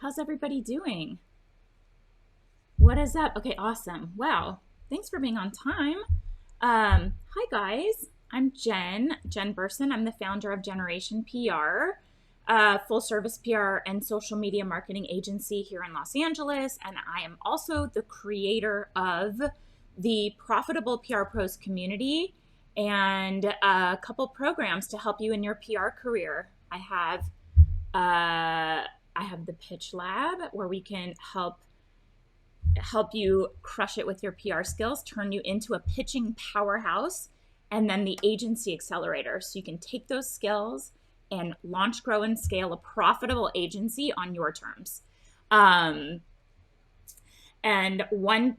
How's everybody doing? What is up? Okay, awesome. Wow. Thanks for being on time. Hi guys. I'm Jen Burson. I'm the founder of Generation PR, full service PR and social media marketing agency here in Los Angeles. And I am also the creator of the Profitable PR Pros community and a couple programs to help you in your PR career. I have the Pitch Lab where we can help you crush it with your PR skills, turn you into a pitching powerhouse, and then the Agency Accelerator. So you can take those skills and launch, grow, and scale a profitable agency on your terms. And one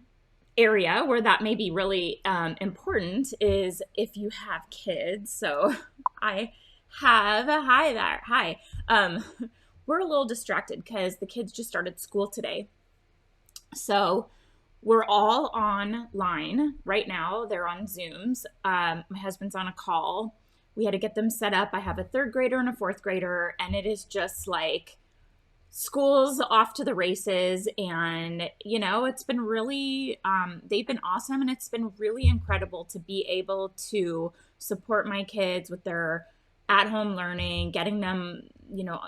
area where that may be really important is if you have kids. So I have, hi there, hi. We're a little distracted because the kids just started school today. So we're all online right now. They're on Zooms. My husband's on a call. We had to get them set up. I have a third grader and a fourth grader, and it is just like school's off to the races. And, it's been really, they've been awesome. And it's been really incredible to be able to support my kids with their at-home learning, getting them,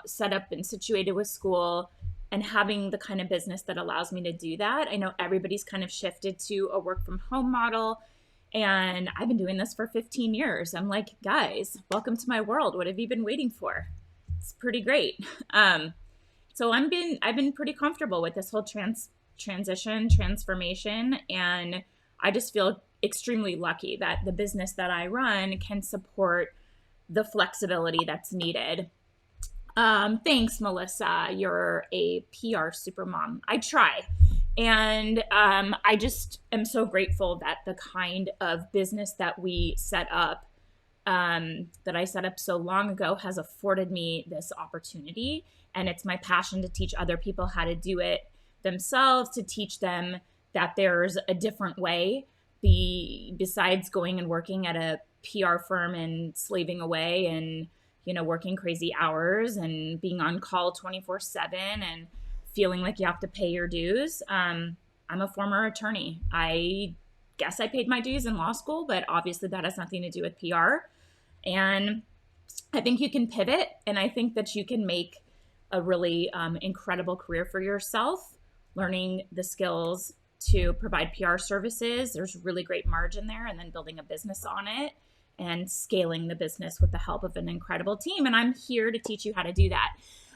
set up and situated with school, and having the kind of business that allows me to do that. I know everybody's kind of shifted to a work from home model, and I've been doing this for 15 years. I'm like, guys, welcome to my world. What have you been waiting for? It's pretty great. So I've been pretty comfortable with this whole transformation, and I just feel extremely lucky that the business that I run can support the flexibility that's needed. Thanks, Melissa. You're a PR supermom. I try. And I just am so grateful that the kind of business that we set up, that I set up so long ago, has afforded me this opportunity. And it's my passion to teach other people how to do it themselves, to teach them that there's a different way besides going and working at a PR firm and slaving away and working crazy hours and being on call 24/7 and feeling like you have to pay your dues. I'm a former attorney. I guess I paid my dues in law school, but obviously that has nothing to do with PR. And I think you can pivot, and I think that you can make a really incredible career for yourself, learning the skills to provide PR services. There's really great margin there, and then building a business on it and scaling the business with the help of an incredible team. And I'm here to teach you how to do that.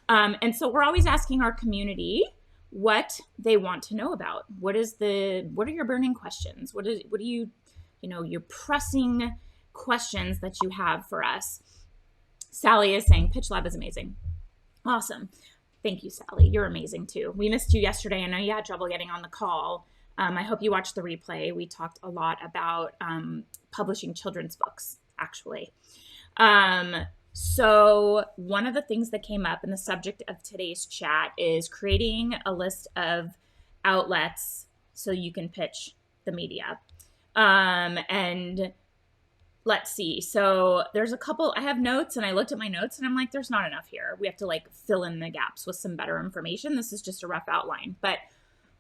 And so we're always asking our community what they want to know about. What are your burning questions? What do you, your pressing questions that you have for us? Sally is saying Pitch Lab is amazing. Awesome. Thank you, Sally. You're amazing too. We missed you yesterday. I know you had trouble getting on the call. I hope you watched the replay. We talked a lot about publishing children's books, actually. So one of the things that came up in the subject of today's chat is creating a list of outlets so you can pitch the media. And let's see. So there's a couple, I have notes, and I looked at my notes and I'm like, there's not enough here. We have to fill in the gaps with some better information. This is just a rough outline, but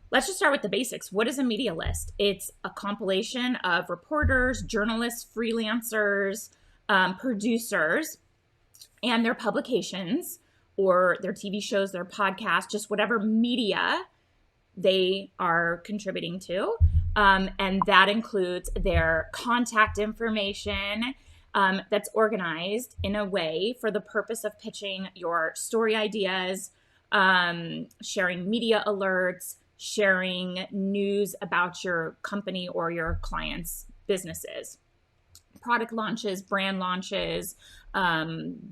let's just start with the basics. What is a media list? It's a compilation of reporters, journalists, freelancers, producers, and their publications or their TV shows, their podcasts, just whatever media they are contributing to. And that includes their contact information that's organized in a way for the purpose of pitching your story ideas, sharing media alerts, sharing news about your company or your clients' businesses, product launches, brand launches,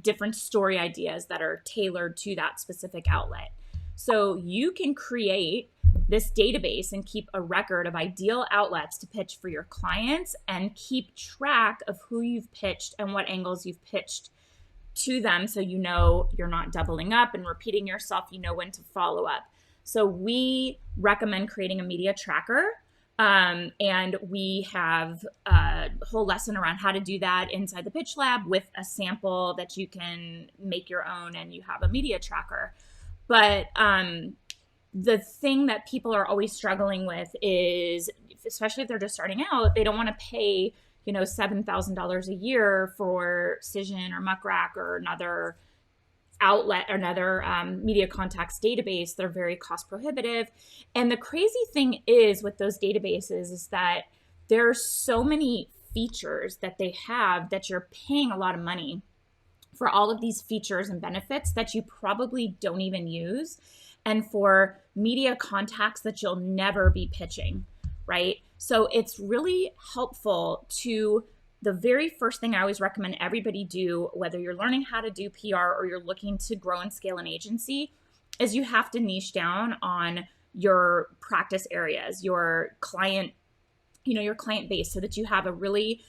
different story ideas that are tailored to that specific outlet. So you can create this database and keep a record of ideal outlets to pitch for your clients and keep track of who you've pitched and what angles you've pitched to them, so you're not doubling up and repeating yourself. You know when to follow up. So we recommend creating a media tracker, and we have a whole lesson around how to do that inside the Pitch Lab with a sample that you can make your own, and you have a media tracker. But the thing that people are always struggling with is, especially if they're just starting out, they don't want to pay, $7,000 a year for Cision or Muckrack or another outlet or another media contacts database. They're very cost prohibitive. And the crazy thing is with those databases is that there's so many features that they have that you're paying a lot of money for all of these features and benefits that you probably don't even use, and for media contacts that you'll never be pitching, right? So it's really helpful to, the very first thing I always recommend everybody do, whether you're learning how to do PR or you're looking to grow and scale an agency, is you have to niche down on your practice areas, your client, your client base, so that you have a really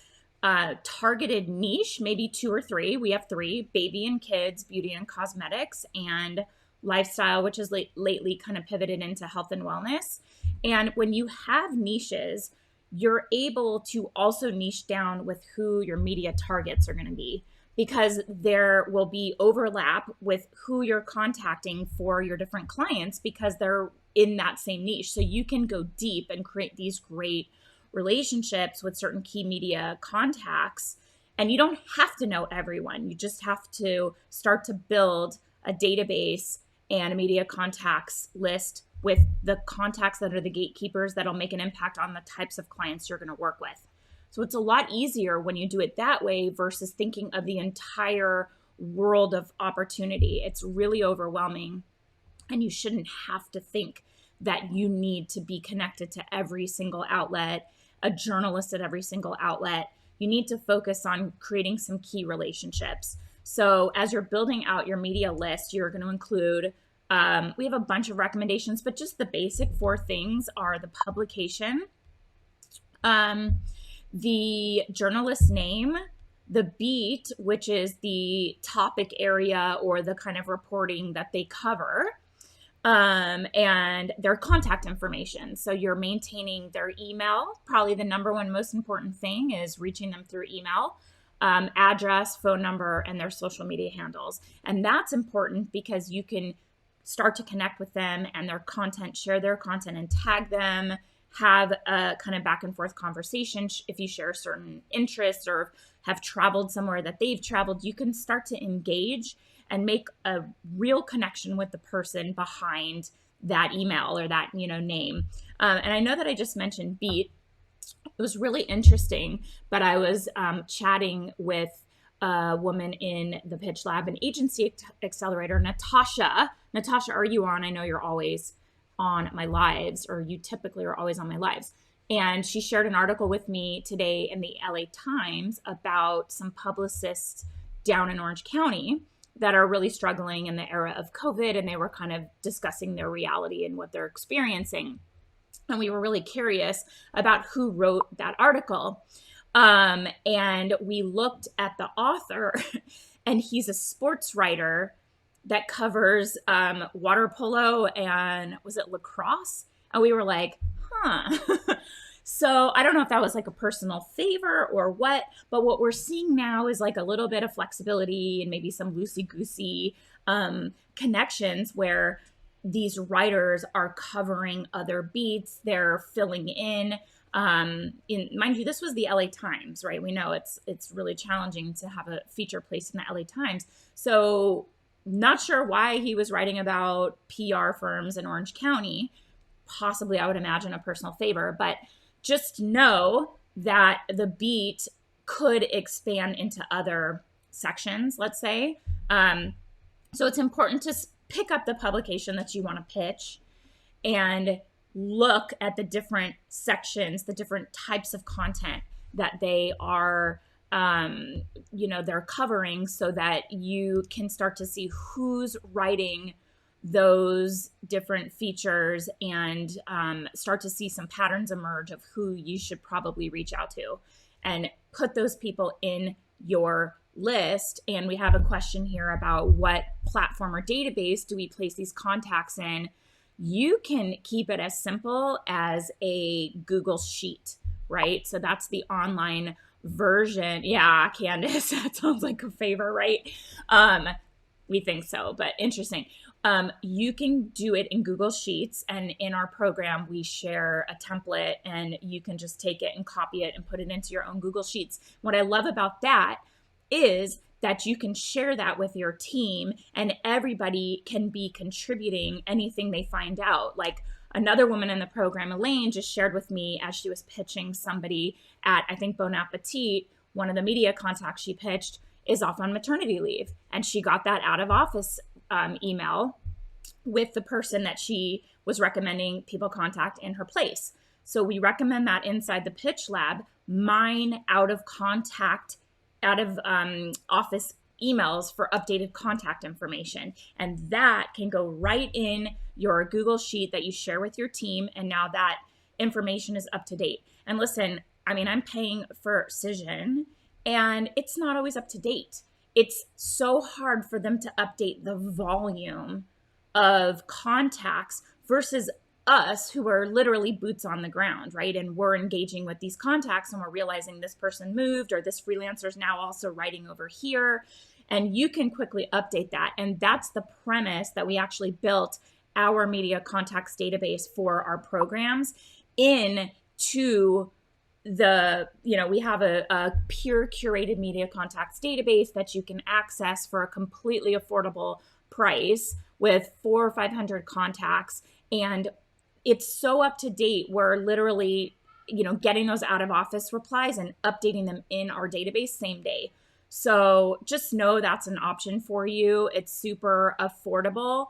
targeted niche, maybe 2 or 3. We have 3: baby and kids, beauty and cosmetics, and lifestyle, which is lately kind of pivoted into health and wellness. And when you have niches, you're able to also niche down with who your media targets are going to be, because there will be overlap with who you're contacting for your different clients because they're in that same niche. So you can go deep and create these great relationships with certain key media contacts. And you don't have to know everyone. You just have to start to build a database and a media contacts list with the contacts that are the gatekeepers that'll make an impact on the types of clients you're going to work with. So it's a lot easier when you do it that way versus thinking of the entire world of opportunity. It's really overwhelming, and you shouldn't have to think that you need to be connected to every single outlet, a journalist at every single outlet. You need to focus on creating some key relationships. So as you're building out your media list, you're going to include, we have a bunch of recommendations, but just the basic 4 things are the publication, the journalist's name, the beat, which is the topic area or the kind of reporting that they cover, and their contact information. So you're maintaining their email. Probably the number one most important thing is reaching them through email, address, phone number, and their social media handles. And that's important because you can start to connect with them and their content, share their content and tag them, have a kind of back and forth conversation. If you share certain interests or have traveled somewhere that they've traveled, you can start to engage and make a real connection with the person behind that email or that, name. And I know that I just mentioned beat. It was really interesting, but I was chatting with a woman in the Pitch Lab and Agency Accelerator, Natasha. Natasha, are you on? I know you're always on my lives, or you typically are always on my lives. And she shared an article with me today in the LA Times about some publicists down in Orange County that are really struggling in the era of COVID. And they were kind of discussing their reality and what they're experiencing. And we were really curious about who wrote that article. And we looked at the author, and he's a sports writer that covers water polo and was it lacrosse? And we were like, huh. So I don't know if that was like a personal favor or what, but what we're seeing now is like a little bit of flexibility and maybe some loosey-goosey connections where these writers are covering other beats, they're filling in. Mind you, this was the LA Times, right? We know it's really challenging to have a feature placed in the LA Times. So not sure why he was writing about PR firms in Orange County. Possibly, I would imagine, a personal favor, but just know that the beat could expand into other sections, let's say. So it's important to pick up the publication that you want to pitch and look at the different sections, the different types of content that they are, they're covering, so that you can start to see who's writing those different features and start to see some patterns emerge of who you should probably reach out to and put those people in your list. And we have a question here about what platform or database do we place these contacts in. You can keep it as simple as a Google Sheet, right? So that's the online version. Yeah, Candace, that sounds like a favor, right? We think so, but interesting. You can do it in Google Sheets, and in our program, we share a template, and you can just take it and copy it and put it into your own Google Sheets. What I love about that is that you can share that with your team, and everybody can be contributing anything they find out. Like another woman in the program, Elaine, just shared with me as she was pitching somebody at, I think, Bon Appetit, one of the media contacts she pitched is off on maternity leave. And she got that out of office email with the person that she was recommending people contact in her place. So we recommend that inside the pitch lab, mine out of office emails for updated contact information. And that can go right in your Google Sheet that you share with your team. And now that information is up to date. And listen, I mean, I'm paying for Cision, and it's not always up to date. It's so hard for them to update the volume of contacts versus us, who are literally boots on the ground, right? And we're engaging with these contacts, and we're realizing this person moved, or this freelancer is now also writing over here. And you can quickly update that. And that's the premise that we actually built our media contacts database for our programs into the, we have a peer curated media contacts database that you can access for a completely affordable price with 400 or 500 contacts. And it's so up to date. We're literally, getting those out of office replies and updating them in our database same day. So just know that's an option for you. It's super affordable.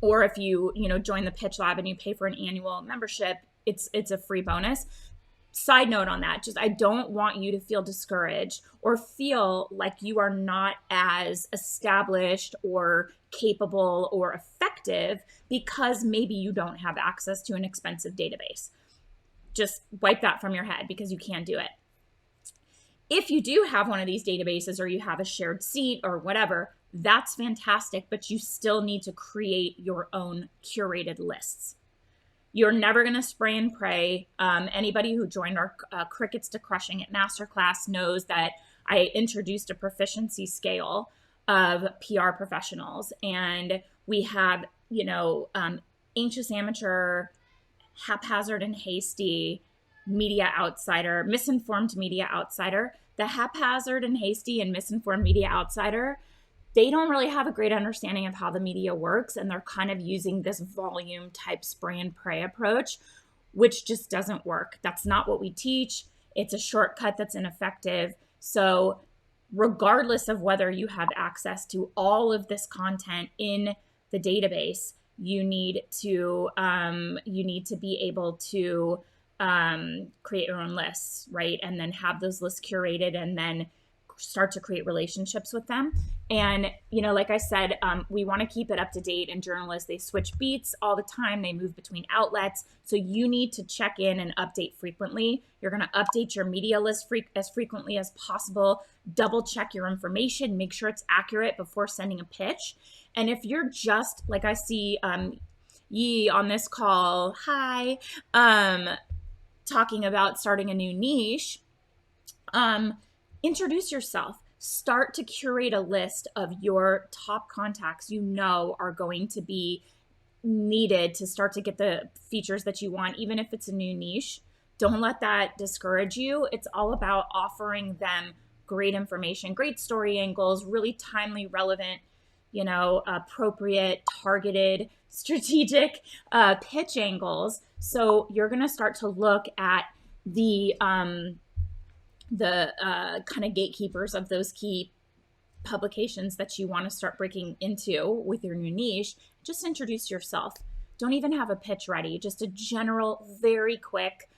Or if you, join the Pitch Lab and you pay for an annual membership, it's a free bonus. Side note on that, I don't want you to feel discouraged or feel like you are not as established or capable or effective because maybe you don't have access to an expensive database. Just wipe that from your head, because you can do it. If you do have one of these databases, or you have a shared seat or whatever, that's fantastic, but you still need to create your own curated lists. You're never going to spray and pray. Anybody who joined our Crickets to Crushing It masterclass knows that I introduced a proficiency scale of PR professionals. And we have, anxious amateur, haphazard and hasty, media outsider, misinformed media outsider. The haphazard and hasty and misinformed media outsider, they don't really have a great understanding of how the media works, and they're kind of using this volume type spray and pray approach, which just doesn't work. That's not what we teach. It's a shortcut that's ineffective. So regardless of whether you have access to all of this content in the database, you need to be able to create your own lists, right? And then have those lists curated, and then start to create relationships with them. And, like I said, we want to keep it up to date. And journalists, they switch beats all the time. They move between outlets. So you need to check in and update frequently. You're going to update your media list as frequently as possible. Double check your information. Make sure it's accurate before sending a pitch. And if you're just, like I see Yi on this call, hi, talking about starting a new niche, introduce yourself. Start to curate a list of your top contacts are going to be needed to start to get the features that you want, even if it's a new niche. Don't let that discourage you. It's all about offering them great information, great story angles, really timely, relevant, appropriate, targeted, strategic pitch angles. So you're going to start to look at the kind of gatekeepers of those key publications that you want to start breaking into with your new niche. Just introduce yourself. Don't even have a pitch ready. Just a general, very quick,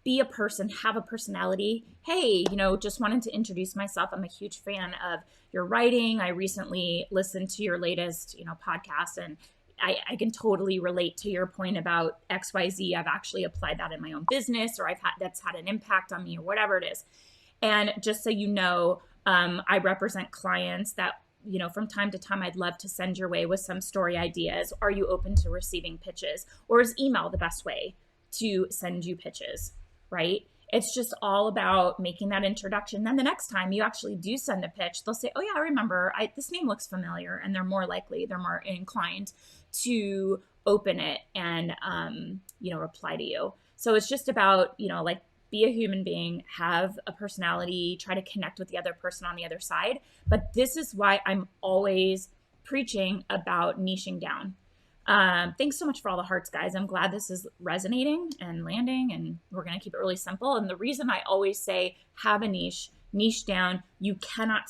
be a person, have a personality. Hey, just wanted to introduce myself. I'm a huge fan of your writing. I recently listened to your latest, podcast, and I can totally relate to your point about XYZ. I've actually applied that in my own business, or that's had an impact on me, or whatever it is. And just so you know, I represent clients that, from time to time, I'd love to send your way with some story ideas. Are you open to receiving pitches? Or is email the best way to send you pitches, right? It's just all about making that introduction. Then the next time you actually do send a pitch, they'll say, oh yeah, I remember, this name looks familiar, and they're more inclined to open it and, reply to you. So it's just about, like, be a human being, have a personality, try to connect with the other person on the other side. But this is why I'm always preaching about niching down. Thanks so much for all the hearts, guys. I'm glad this is resonating and landing, and we're going to keep it really simple. And the reason I always say have a niche down, you cannot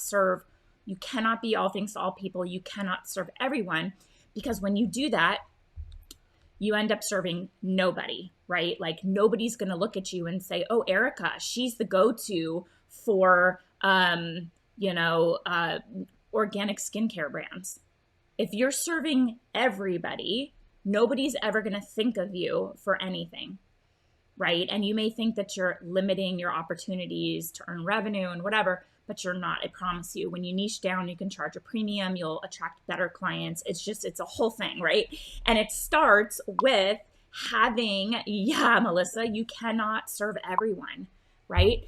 be all things to all people. You cannot serve everyone, because when you do that, you end up serving nobody, right? Like, nobody's going to look at you and say, oh, Erica, she's the go-to for, organic skincare brands. If you're serving everybody, nobody's ever going to think of you for anything, right? And you may think that you're limiting your opportunities to earn revenue and whatever, but you're not. I promise you, when you niche down, you can charge a premium, you'll attract better clients. It's a whole thing, right? And it starts with Melissa, you cannot serve everyone, right?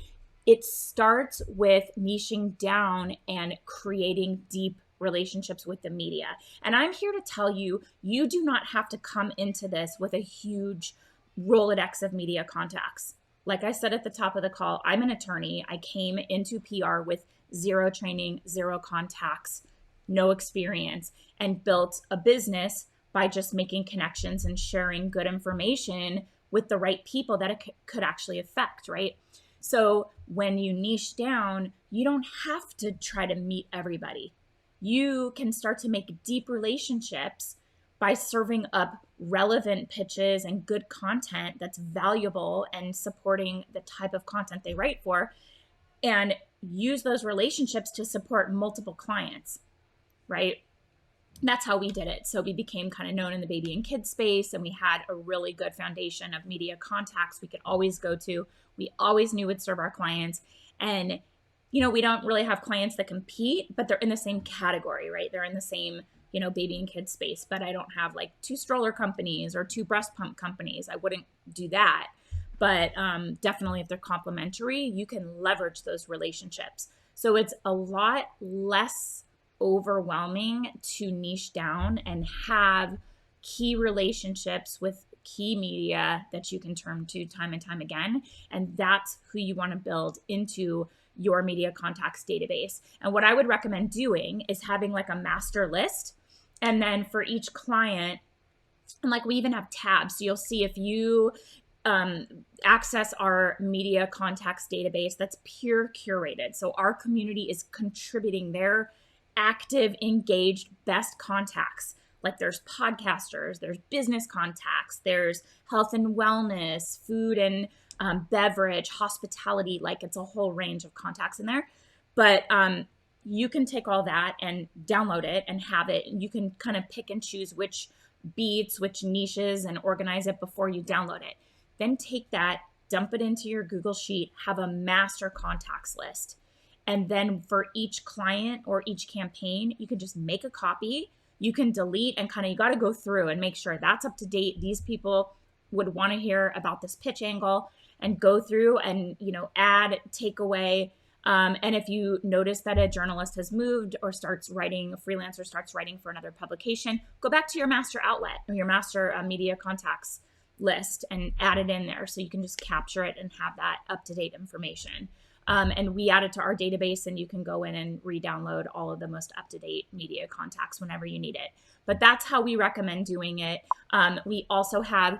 It starts with niching down and creating deep relationships with the media. And I'm here to tell you, you do not have to come into this with a huge Rolodex of media contacts. Like I said at the top of the call, I'm an attorney. I came into PR with zero training, zero contacts, no experience, and built a business by just making connections and sharing good information with the right people that it could actually affect, right? So when you niche down, you don't have to try to meet everybody. You can start to make deep relationships by serving up relevant pitches and good content that's valuable and supporting the type of content they write for, and use those relationships to support multiple clients, right? That's how we did it. So we became kind of known in the baby and kids space, and we had a really good foundation of media contacts we could always go to. We always knew would serve our clients. And, we don't really have clients that compete, but they're in the same category, right? They're in the same baby and kids space, but I don't have like 2 stroller companies or 2 breast pump companies. I wouldn't do that. But definitely if they're complementary, you can leverage those relationships. So it's a lot less overwhelming to niche down and have key relationships with key media that you can turn to time and time again. And that's who you want to build into your media contacts database. And what I would recommend doing is having like a master list. And then for each client, and like we even have tabs. So you'll see if you access our media contacts database, that's peer curated. So our community is contributing their active, engaged, best contacts. Like there's podcasters, there's business contacts, there's health and wellness, food and beverage, hospitality, like it's a whole range of contacts in there. But you can take all that and download it and have it. You can kind of pick and choose which beats, which niches, and organize it before you download it. Then take that, dump it into your Google Sheet, have a master contacts list. And then for each client or each campaign, you can just make a copy. You can delete and you got to go through and make sure that's up to date. These people would want to hear about this pitch angle, and go through and, add, take away. And if you notice that a journalist has moved or starts writing, a freelancer starts writing for another publication, go back to your master outlet or your master media contacts list and add it in there so you can just capture it and have that up-to-date information. And we add it to our database, and you can go in and re-download all of the most up-to-date media contacts whenever you need it. But that's how we recommend doing it. We also have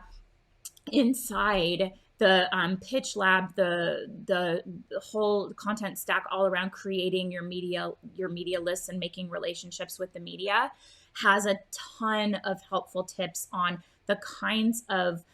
inside the pitch lab, the whole content stack all around creating your media lists and making relationships with the media has a ton of helpful tips on the kinds of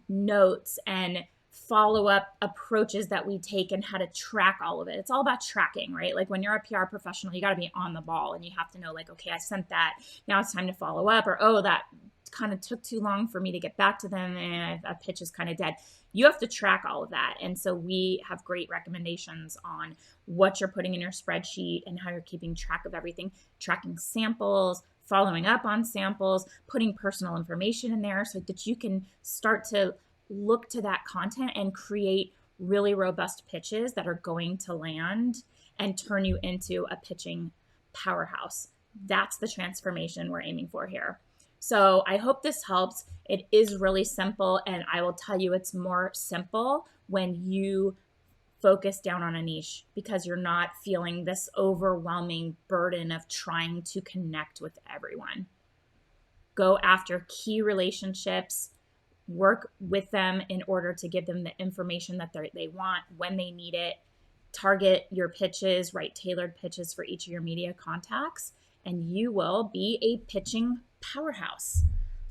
notes and follow-up approaches that we take and how to track all of it. It's all about tracking, right? Like when you're a PR professional, you got to be on the ball, and you have to know, like, okay, I sent that, now it's time to follow up, or, oh, that kind of took too long for me to get back to them and a pitch is kind of dead. You have to track all of that. And so we have great recommendations on what you're putting in your spreadsheet and how you're keeping track of everything, tracking samples, following up on samples, putting personal information in there so that you can start to look to that content and create really robust pitches that are going to land and turn you into a pitching powerhouse. That's the transformation we're aiming for here. So I hope this helps. It is really simple, and I will tell you it's more simple when you focus down on a niche, because you're not feeling this overwhelming burden of trying to connect with everyone. Go after key relationships, work with them in order to give them the information that they want when they need it. Target your pitches, write tailored pitches for each of your media contacts, and you will be a pitching powerhouse.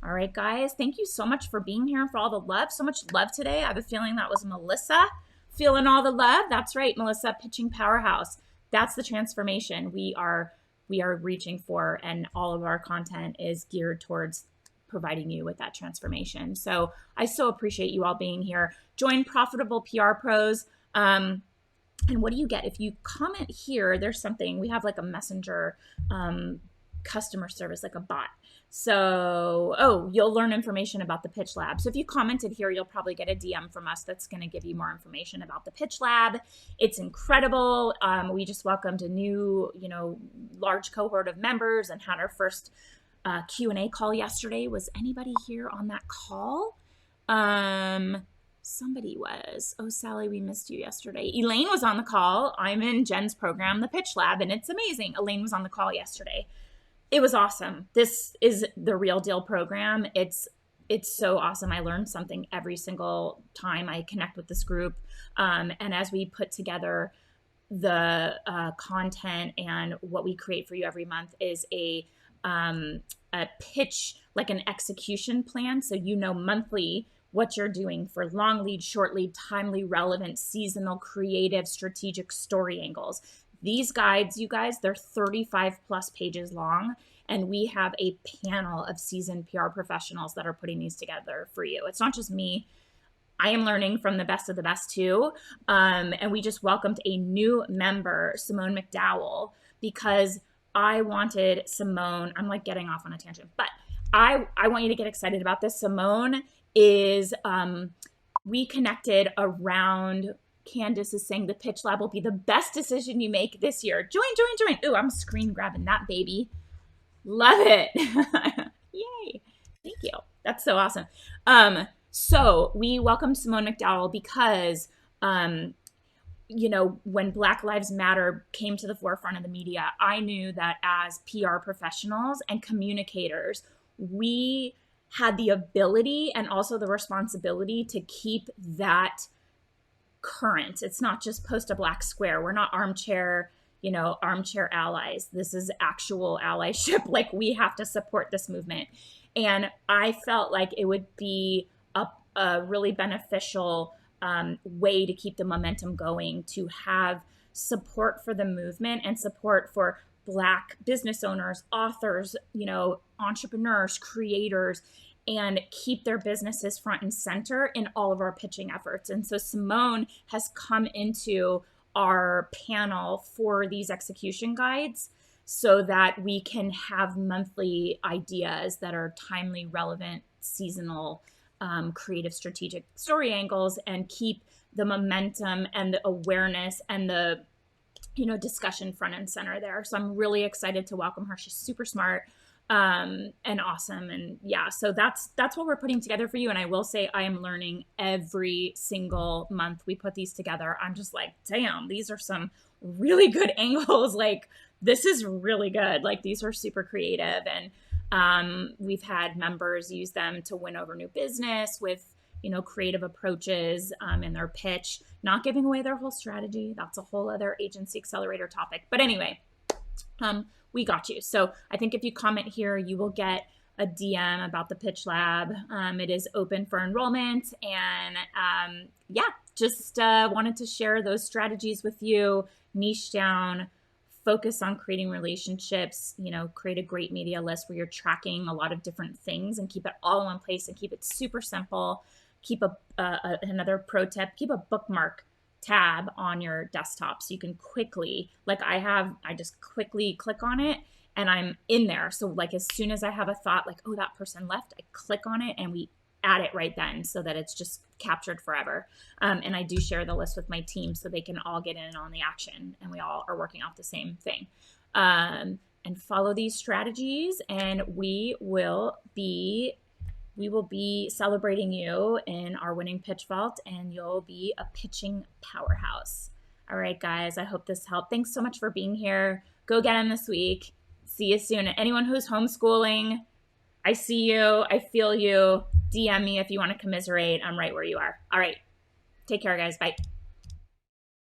All right, guys, thank you so much for being here and for all the love. So much love today. I have a feeling that was Melissa feeling all the love. That's right, Melissa, pitching powerhouse. That's the transformation we are reaching for, and all of our content is geared towards providing you with that transformation. So I so appreciate you all being here. Join Profitable PR Pros. And what do you get? If you comment here, there's something, we have like a messenger customer service, like a bot. So, you'll learn information about the Pitch Lab. So if you commented here, you'll probably get a DM from us that's going to give you more information about the Pitch Lab. It's incredible. We just welcomed a new, large cohort of members and had our first Q&A call yesterday. Was anybody here on that call? Somebody was. Oh, Sally, we missed you yesterday. Elaine was on the call. I'm in Jen's program, the Pitch Lab, and it's amazing. Elaine was on the call yesterday. It was awesome. This is the real deal program. It's so awesome. I learned something every single time I connect with this group. And as we put together the content, and what we create for you every month is a pitch, like an execution plan. So monthly what you're doing for long lead, short lead, timely, relevant, seasonal, creative, strategic story angles. These guides, you guys, they're 35 plus pages long, and we have a panel of seasoned PR professionals that are putting these together for you. It's not just me. I am learning from the best of the best too. And we just welcomed a new member, Simone Mcdowell, because I wanted Simone, I'm like getting off on a tangent, but I want you to get excited about this. Simone is, we connected around, Candace is saying the Pitch Lab will be the best decision you make this year. Join. Ooh, I'm screen grabbing that baby. Love it. Yay. Thank you. That's so awesome. So we welcome Simone Mcdowell because, when Black Lives Matter came to the forefront of the media, I knew that as PR professionals and communicators, we had the ability and also the responsibility to keep that current. It's not just post a black square. We're not armchair allies. This is actual allyship. Like, we have to support this movement. And I felt like it would be a really beneficial way to keep the momentum going, to have support for the movement and support for Black business owners, authors, entrepreneurs, creators, and keep their businesses front and center in all of our pitching efforts. And so Simone has come into our panel for these execution guides so that we can have monthly ideas that are timely, relevant, seasonal, creative, strategic story angles, and keep the momentum and the awareness and the discussion front and center there. So I'm really excited to welcome her. She's super smart and awesome. And yeah, so that's what we're putting together for you. And I will say I am learning every single month we put these together. I'm just like, damn, these are some really good angles. Like, this is really good. Like, these are super creative. And we've had members use them to win over new business with creative approaches in their pitch, not giving away their whole strategy. That's a whole other agency accelerator topic. But anyway, we got you. So I think if you comment here, you will get a DM about the Pitch Lab. It is open for enrollment. And just wanted to share those strategies with you. Niche down, focus on creating relationships, create a great media list where you're tracking a lot of different things and keep it all in one place and keep it super simple. Keep another pro tip, keep a bookmark tab on your desktop so you can quickly, like I just quickly click on it and I'm in there. So like, as soon as I have a thought like, oh, that person left, I click on it and we add it right then so that it's just captured forever. And I do share the list with my team so they can all get in on the action and we all are working off the same thing. And follow these strategies, and we will be celebrating you in our winning pitch vault, and you'll be a pitching powerhouse. All right, guys, I hope this helped. Thanks so much for being here. Go get them this week. See you soon. Anyone who's homeschooling, I see you. I feel you. DM me if you want to commiserate. I'm right where you are. All right. Take care, guys. Bye.